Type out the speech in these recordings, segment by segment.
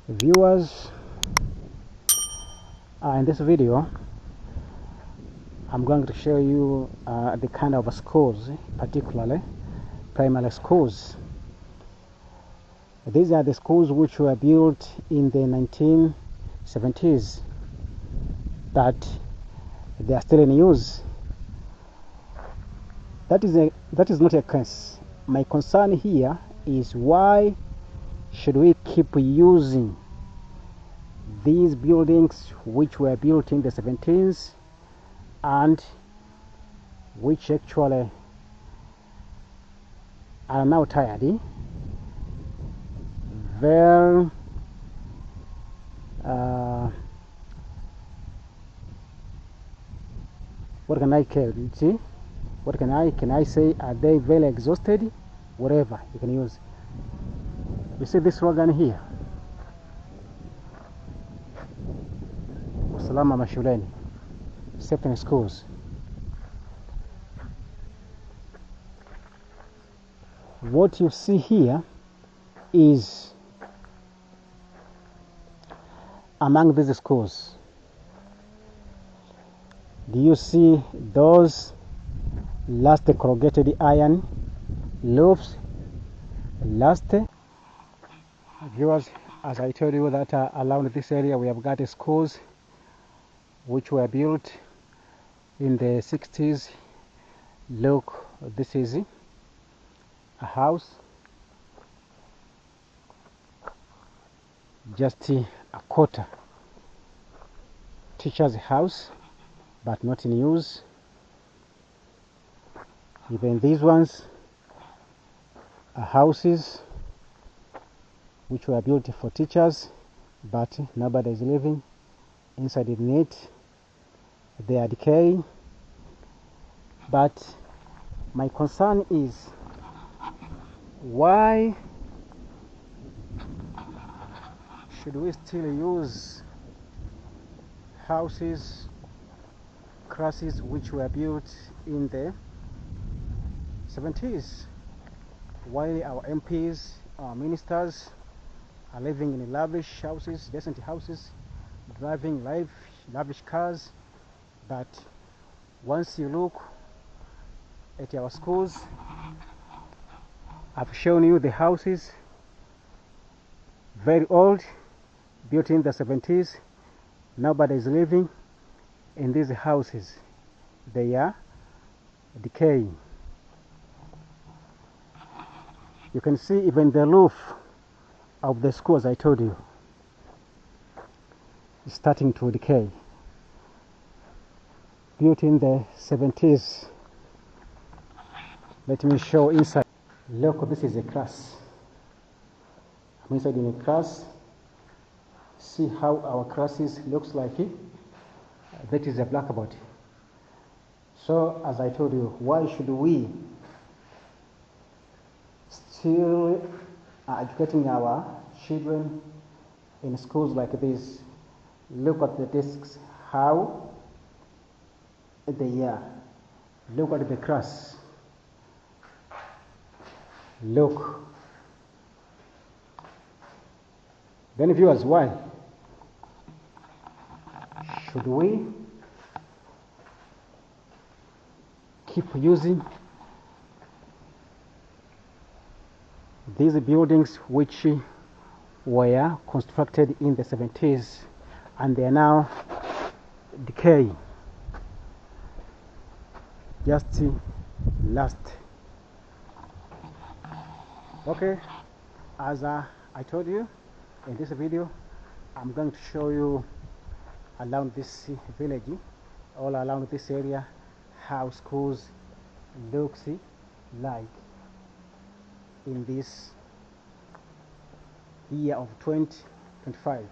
Viewers, in this video I'm going to show you the kind of schools, particularly primary schools. These are the schools which were built in the 1970s, but they are still in use. That is not a case. My concern here is, why should we keep using these buildings which were built in the 70s and which actually are now tired, very what can I say? What can I say? Are they very exhausted? Whatever you can use. You see this slogan here, Usalama mashuleni, safety in schools. What you see here is among these schools. Do you see those last corrugated iron roofs? Last, viewers, as I told you that around this area we have got schools which were built in the 60s. Look, this is a house, just a quarter, teacher's house, but not in use. Even these ones are houses which were built for teachers, but nobody is living inside in it. They are decaying. But my concern is, why should we still use houses, classes which were built in the 70s, while our MPs, our ministers are living in lavish houses, decent houses, driving lavish cars? But once you look at our schools, I've shown you the houses, very old, built in the 70s. Nobody is living in these houses. They are decaying. You can see even the roof of the school, as I told you, is starting to decay. Built in the 70s. Let me show inside. Look, this is a class. I'm inside in a class. See how our classes looks like. That is a blackboard. So, as I told you, why should we still educating our children in schools like this? Look at the desks, how they are. Look at the class. Look. Then, viewers, why should we keep using these buildings which were constructed in the 70s and they are now decaying? Just last. Okay, as I told you, in this video I'm going to show you around this village, all around this area, how schools looks like in this year of 2025.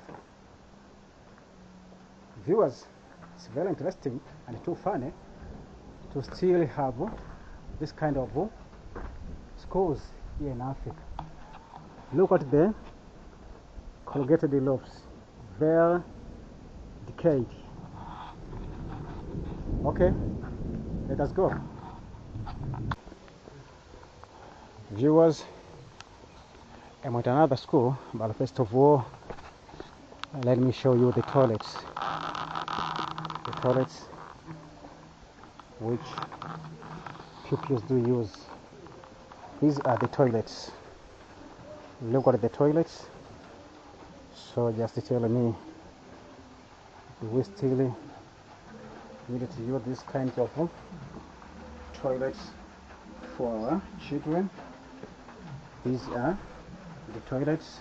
Viewers, it's very interesting and too funny to still have this kind of schools here in Africa. Look at the corrugated roofs, very decayed. Okay, let us go. Viewers, I'm at another school, but first of all, Let me show you the toilets. The toilets which pupils do use. These are the toilets. Look at the toilets. So just tell me, do we still need to use these kinds of toilets for our children? These are the toilets.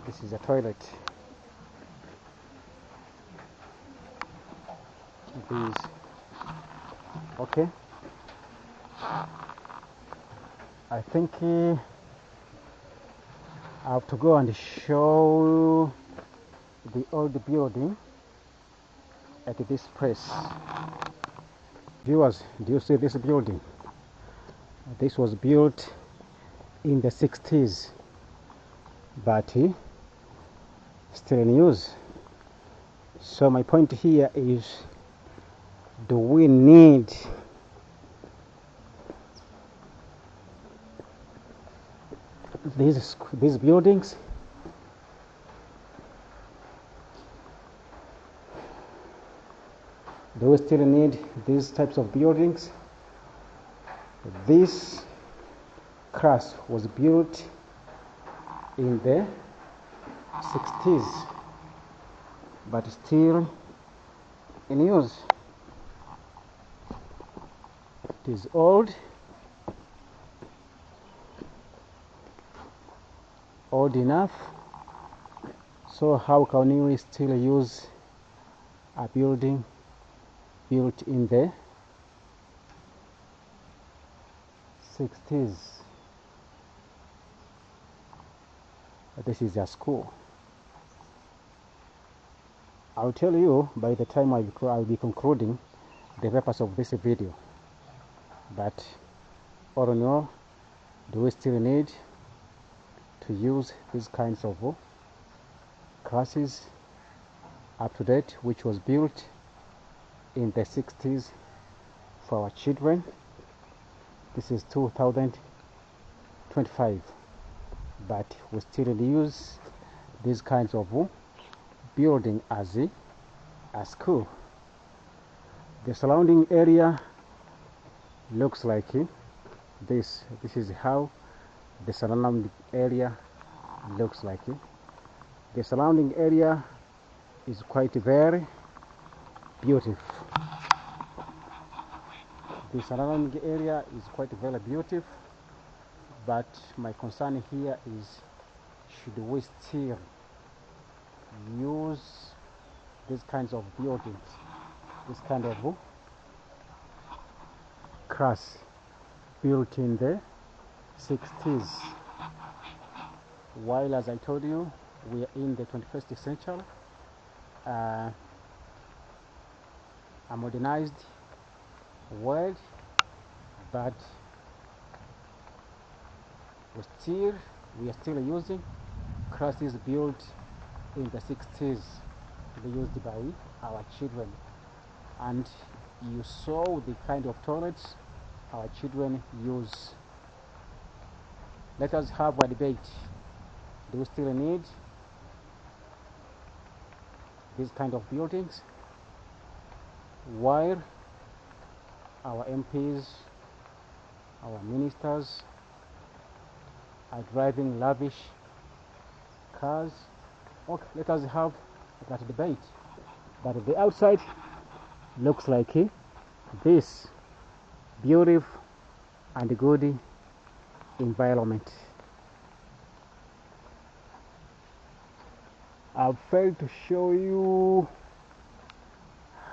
This is a toilet. These, okay. I think I have to go and show the old building at this place. Viewers, do you see this building? This was built in the 60s, but still in use. So my point here is, do we need these buildings? Do we still need these types of buildings? This class was built in the 60s, but still in use. It is old enough, so how can we still use a building built in the 60s? This is a school. I'll tell you by the time I'll be concluding the purpose of this video. But all in all, do we still need to use these kinds of classes up to date, which was built in the 60s for our children? This is 2025, but we still use these kinds of building as a school. The surrounding area looks like this. This is how the surrounding area looks like. The surrounding area is quite very beautiful. The surrounding area is quite very beautiful, but my concern here is, should we still use these kinds of buildings, this kind of class built in the 60s, while, as I told you, we are in the 21st century, a modernized world, but we are still using classes built in the 60s to be used by our children. And you saw the kind of toilets our children use. Let us have a debate. Do we still need these kind of buildings while our MPs, our ministers are driving lavish cars? Okay, let us have that debate. But the outside looks like this beautiful and good environment. I've failed to show you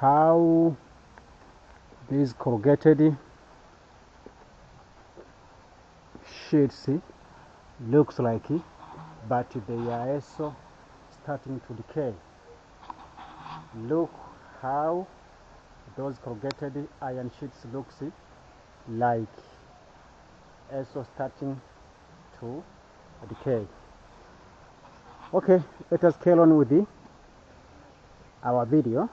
how these corrugated sheets looks like, but they are also starting to decay. Look how those corrugated iron sheets looks like, also starting to decay. Okay, let us carry on with our video.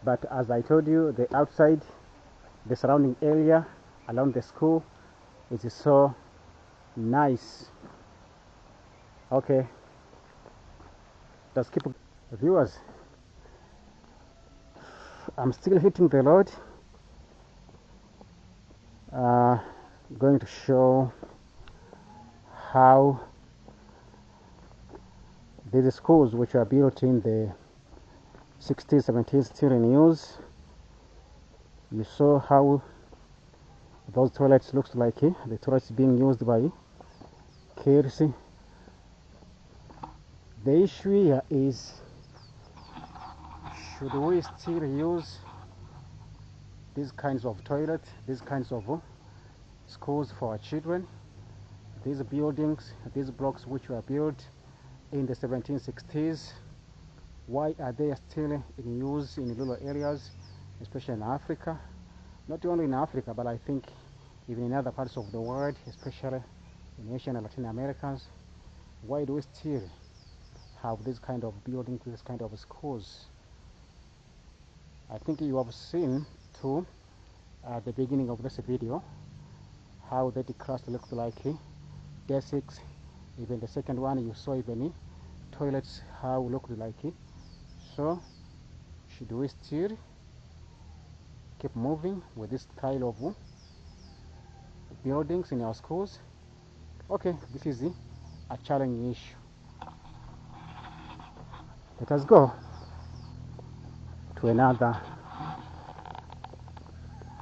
But as I told you, the outside, the surrounding area around the school is so nice. Okay, Just keep viewers. I'm still hitting the road. Going to show how these schools, which are built in the 60s, 70s, still in use. You saw how those toilets looks like, the toilets being used by kids. The issue here is, should we still use these kinds of toilets, these kinds of schools for our children? These buildings, these blocks which were built in the 1760s, why are they still in use in rural areas, especially in Africa? Not only in Africa, but I think even in other parts of the world, especially in Asian and Latin Americans. Why do we still have this kind of buildings, this kind of schools? I think you have seen too at the beginning of this video how that class looks like, basics. Even the second one, you saw even toilets how looked like. So should we still keep moving with this style of buildings in our schools? Okay, this is a challenging issue. Let us go to another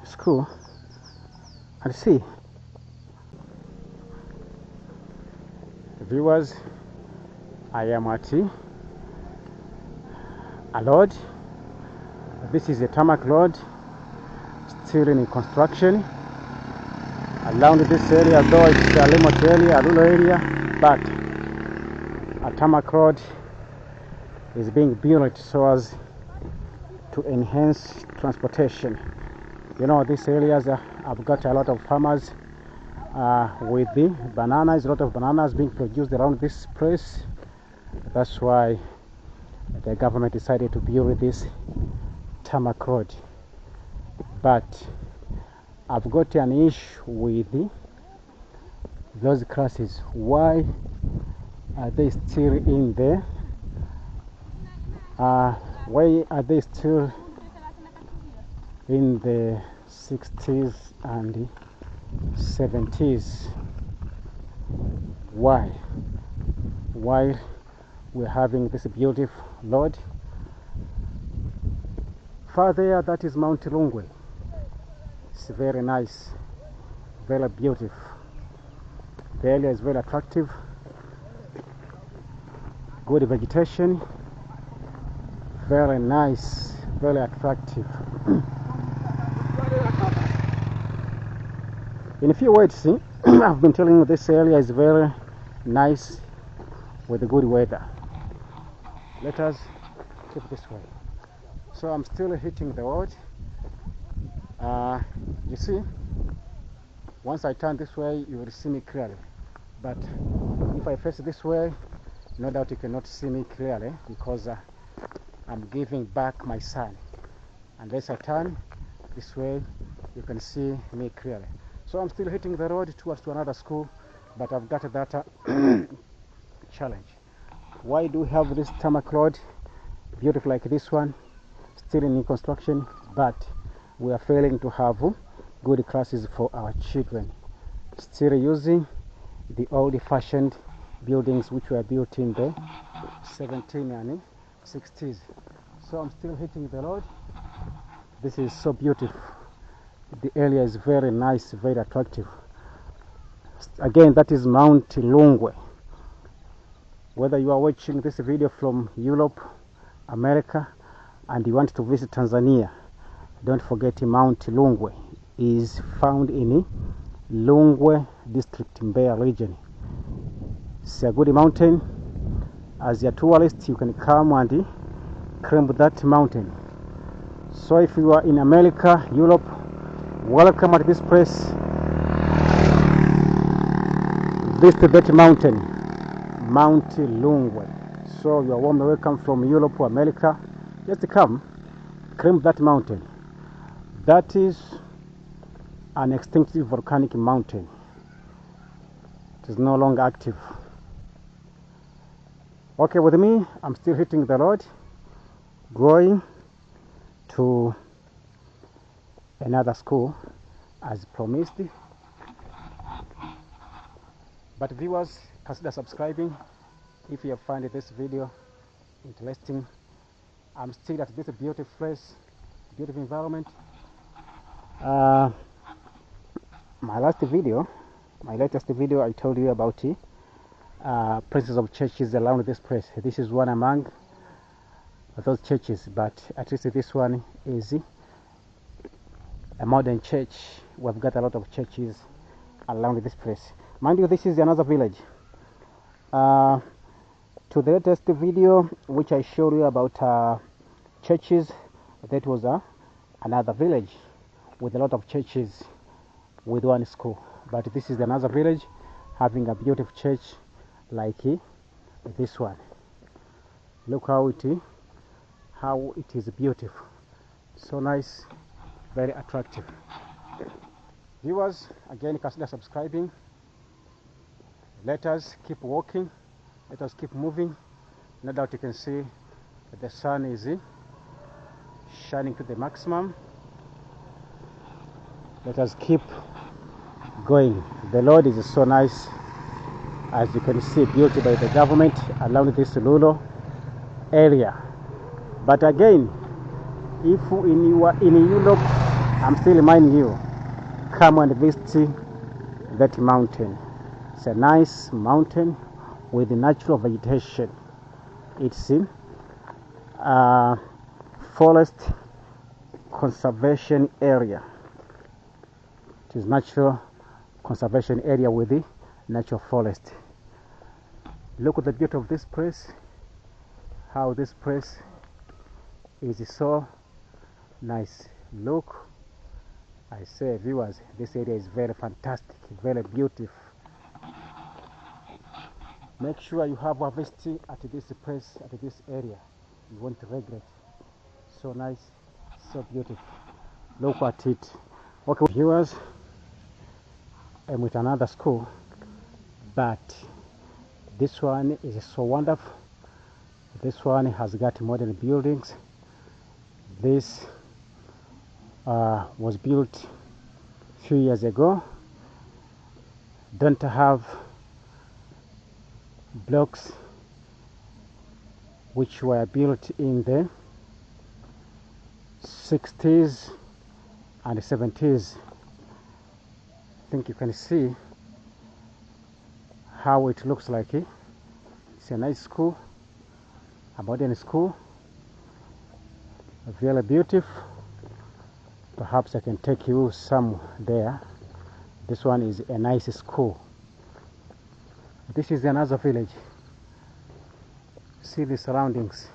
school and see. Viewers, I am at a road. This is a tarmac road, still in construction. Around this area, though it's a remote area, a rural area, but a tarmac road is being built so as to enhance transportation. You know, these areas have got a lot of farmers with the bananas, a lot of bananas being produced around this place. That's why the government decided to build this tarmac road. But I've got an issue with those classes. Why are they still in there? Why are they still in the 60s and 70s? Why? While we're having this beautiful road, far there, that is Mount Lungwe. It's very nice, very beautiful. The area is very attractive, good vegetation, very nice, very attractive. In a few words, I've been telling you this area is very nice with good weather. Let us keep this way. So I'm still hitting the road. You see, once I turn this way, you will see me clearly. But if I face this way, no doubt you cannot see me clearly because I'm giving back my son. Unless I turn this way, you can see me clearly. So I'm still hitting the road towards to another school, but I've got that challenge. Why do we have this tarmac road, beautiful like this one, still in construction, but we are failing to have good classes for our children? Still using the old-fashioned buildings which were built in the 1760s. So I'm still hitting the road. This is so beautiful. The area is very nice, very attractive. Again, that is Mount Lungwe. Whether you are watching this video from Europe, America, and you want to visit Tanzania, don't forget Mount Lungwe is found in Lungwe district, Mbeya region. It's a good mountain. As a tourist, you can come and climb that mountain. So if you are in America, Europe, welcome at this place. Visit that mountain, Mount Lungwe. So you are warmly welcome from Europe or America. Just come, climb that mountain. That is an extinct volcanic mountain. It is no longer active. Okay, with me, I'm still hitting the road, going to another school as promised. But viewers, consider subscribing if you have found this video interesting. I'm still at this beautiful place, beautiful environment. My latest video, I told you about places of churches around this place. This is one among those churches, but at least this one is a modern church. We've got a lot of churches around this place. Mind you, this is another village. To the latest video which I showed you about churches, that was another village with a lot of churches with one school. But this is another village having a beautiful church like this one. Look how it is beautiful, so nice, very attractive. Viewers, again, consider subscribing. Let us keep walking, let us keep moving. No doubt you can see that the sun is shining to the maximum. Let us keep going. The road is so nice, as you can see, built by the government around this rural area. But again, if in Europe, I'm still reminding you, come and visit that mountain. It's a nice mountain with natural vegetation. It's in forest conservation area. It is natural conservation area with the natural forest. Look at the beauty of this place, how this place is so nice. Look, I say, viewers, this area is very fantastic, very beautiful. Make sure you have a visit at this place, at this area. You won't regret. So nice, so beautiful. Look at it. Okay, viewers, I'm with another school, but this one is so wonderful. This one has got modern buildings. This was built a few years ago. Don't have blocks which were built in the 60s and 70s. I think you can see how it looks like. It's a nice school, a modern school, very beautiful. Perhaps I can take you some there. This one is a nice school. This is another village. See the surroundings.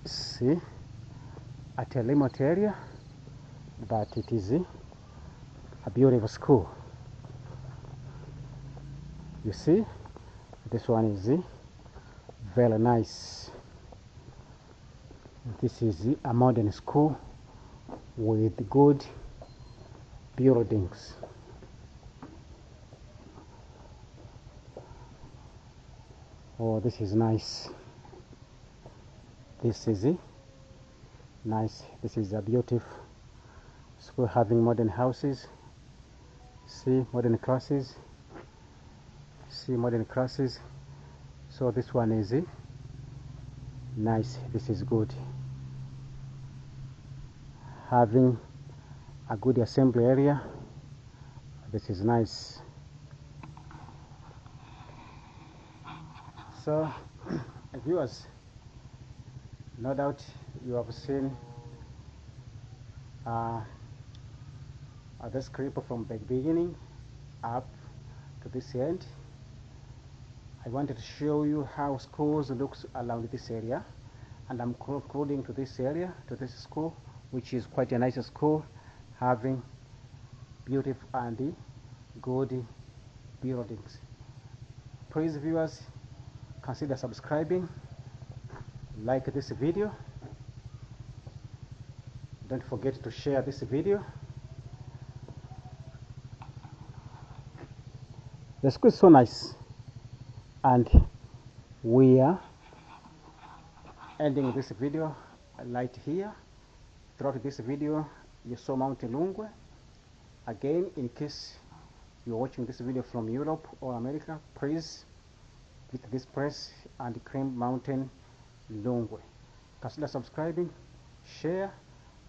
See, at a remote area, but it is a beautiful school. You see, this one is very nice. This is a modern school with good buildings. Oh, this is nice. This is nice. This is a beautiful school having modern houses. See, modern classes. See, modern classes. So this one is nice. This is good. Having a good assembly area. This is nice. So, viewers, no doubt you have seen this clip from the beginning up to this end. I wanted to show you how schools looks around this area, and I'm concluding to this area, to this school, which is quite a nice school, having beautiful and good buildings. Please, viewers, consider subscribing, like this video, don't forget to share this video, The school is so nice, and we are ending this video right here. Throughout this video, you saw Mount Lungwe. Again, in case you're watching this video from Europe or America, please click this press and claim Mountain Lungwe. Consider subscribing, share,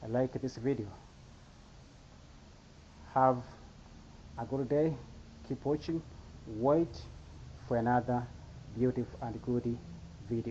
and like this video. Have a good day. Keep watching. Wait for another beautiful and good video.